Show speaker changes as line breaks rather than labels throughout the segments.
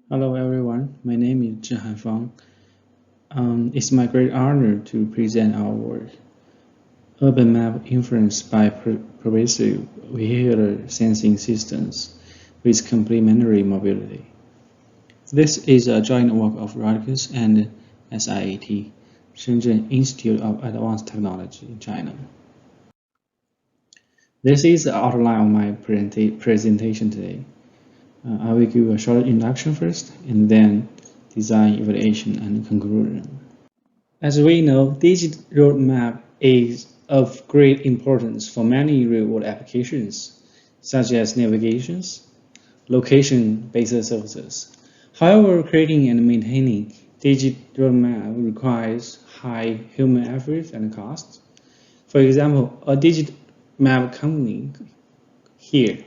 Hello everyone, my name is Zhihan Fang. It's my great honor to present our work, Urban Map Inference by Pervasive Vehicular Sensing Systems with Complementary Mobility. This is a joint work of Radicus and SIAT, Shenzhen Institute of Advanced Technology in China. This is the outline of my presentation today. I will give a short introduction first, and then design, evaluation, and conclusion. As we know, digital roadmap is of great importance for many real-world applications, such as navigations, location-based services. However, creating and maintaining digital roadmap requires high human effort and cost. For example, a digital map company here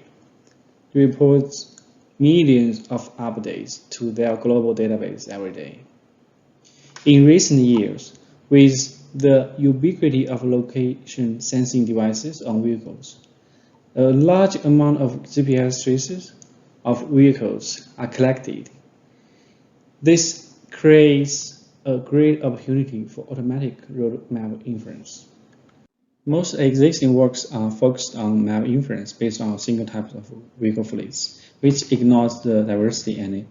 reports millions of updates to their global database every day. In recent years, with the ubiquity of location sensing devices on vehicles, a large amount of GPS traces of vehicles are collected. This creates a great opportunity for automatic road map inference. Most existing works are focused on map inference based on a single type of vehicle fleets, which ignores the diversity and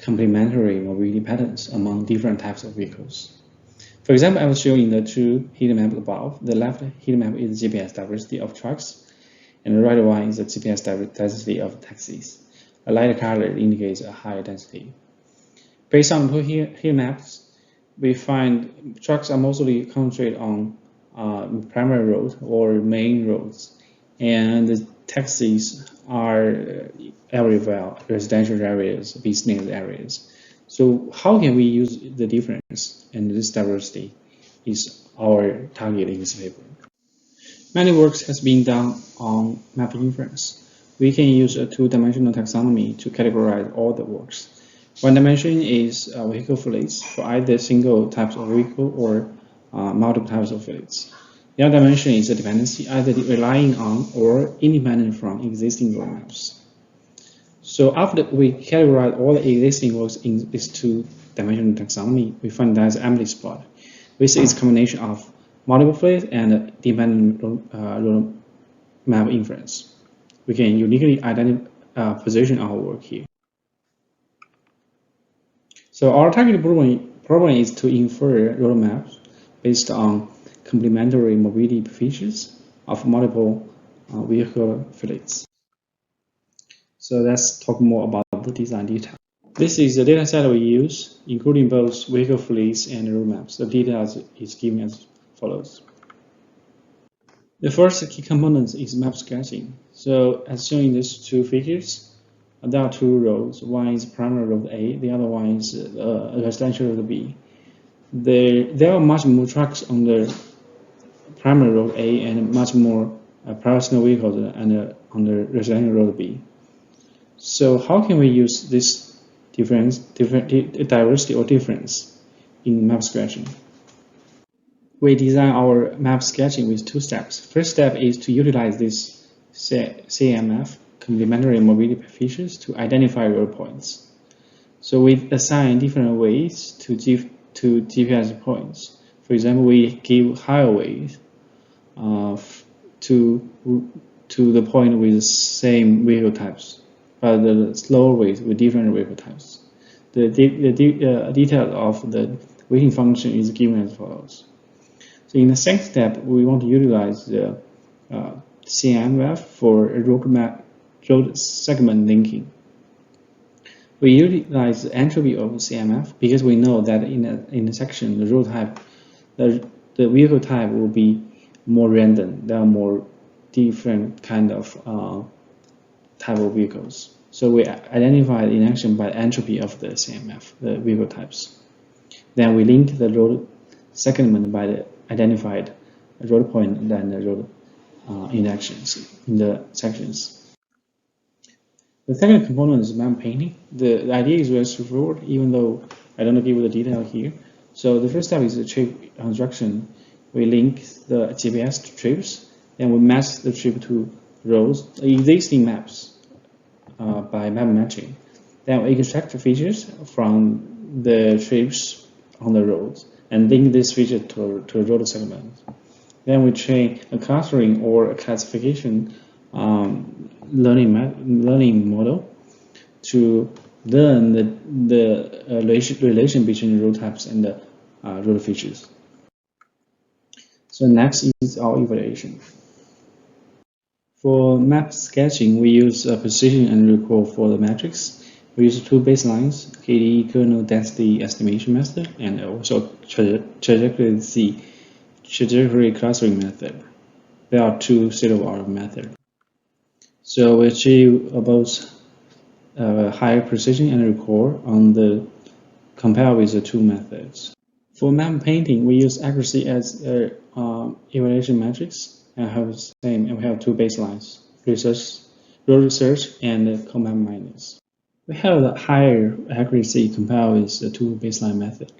complementary mobility patterns among different types of vehicles. For example, I will show in the two heat map above. The left heat map is the GPS diversity of trucks, and the right one is the GPS density of taxis. A lighter color indicates a higher density. Based on two heat maps, we find trucks are mostly concentrated on primary roads or main roads, and the taxis are everywhere, residential areas, business areas. So how can we use the difference and this diversity is our target in this paper. Many works has been done on map inference. We can use a two-dimensional taxonomy to categorize all the works. One dimension is vehicle fleets for either single types of vehicle or multiple types of fleets. The other dimension is a dependency, either relying on or independent from existing road maps. So after we categorize all the existing works in this two-dimensional taxonomy, we find there's an empty spot, which is a combination of multiple fleets and dependent road map inference. We can uniquely position our work here. So our target problem is to infer road maps based on complementary mobility features of multiple vehicle fleets. So let's talk more about the design detail. This is the dataset we use, including both vehicle fleets and road maps. The details is given as follows. The first key component is map sketching. So as shown in these two figures, there are two roads. One is primary road A, the other one is residential road B. There are much more trucks on the primary road A and much more personal vehicles on the residential road B. So how can we use this diversity or difference in map sketching? We design our map sketching with two steps. First step is to utilize this CMF, complementary mobility features, to identify road points. So we assign different weights to GPS points. For example, we give higher weight to the point with the same vehicle types, but the lower weight with different vehicle types. The detail of the weighting function is given as follows. So in the second step, we want to utilize the CMF for road segment linking. We utilize the entropy of CMF because we know that in an intersection, the road type, the vehicle type will be more random. There are more different kind of type of vehicles. So we identify the interaction by entropy of the CMF, the vehicle types. Then we link the road segment by the identified road point and then the road interactions in the sections. The second component is map painting. The idea is very straightforward, even though I don't give you the detail here. So the first step is the trip construction. We link the GPS trips, and we match the trip to roads, existing maps by map matching. Then we extract features from the shapes on the roads and link this feature to a road segment. Then we train a clustering or a classification learning model to learn the relation between road types and the road features. So next is our evaluation. For map sketching, we use precision and recall for the metrics. We use two baselines, KD, kernel density estimation method, and also trajectory clustering method. There are two state-of-the-art methods. So we achieve both higher precision and recall on the compare with the two methods. For map painting, we use accuracy as evaluation metrics and we have two baselines, road research and combat minus. We have a higher accuracy compared with the two baseline method.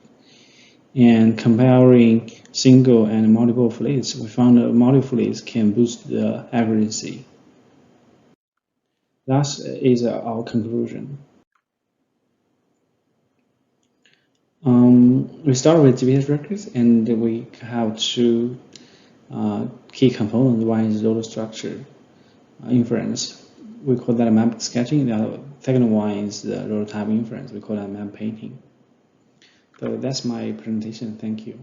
And comparing single and multiple fleets, we found that multiple fleets can boost the accuracy. That is our conclusion. We start with GPS records, and we have two key components. One is road structure inference. We call that map sketching. The second one is the road type inference. We call that map painting. So that's my presentation. Thank you.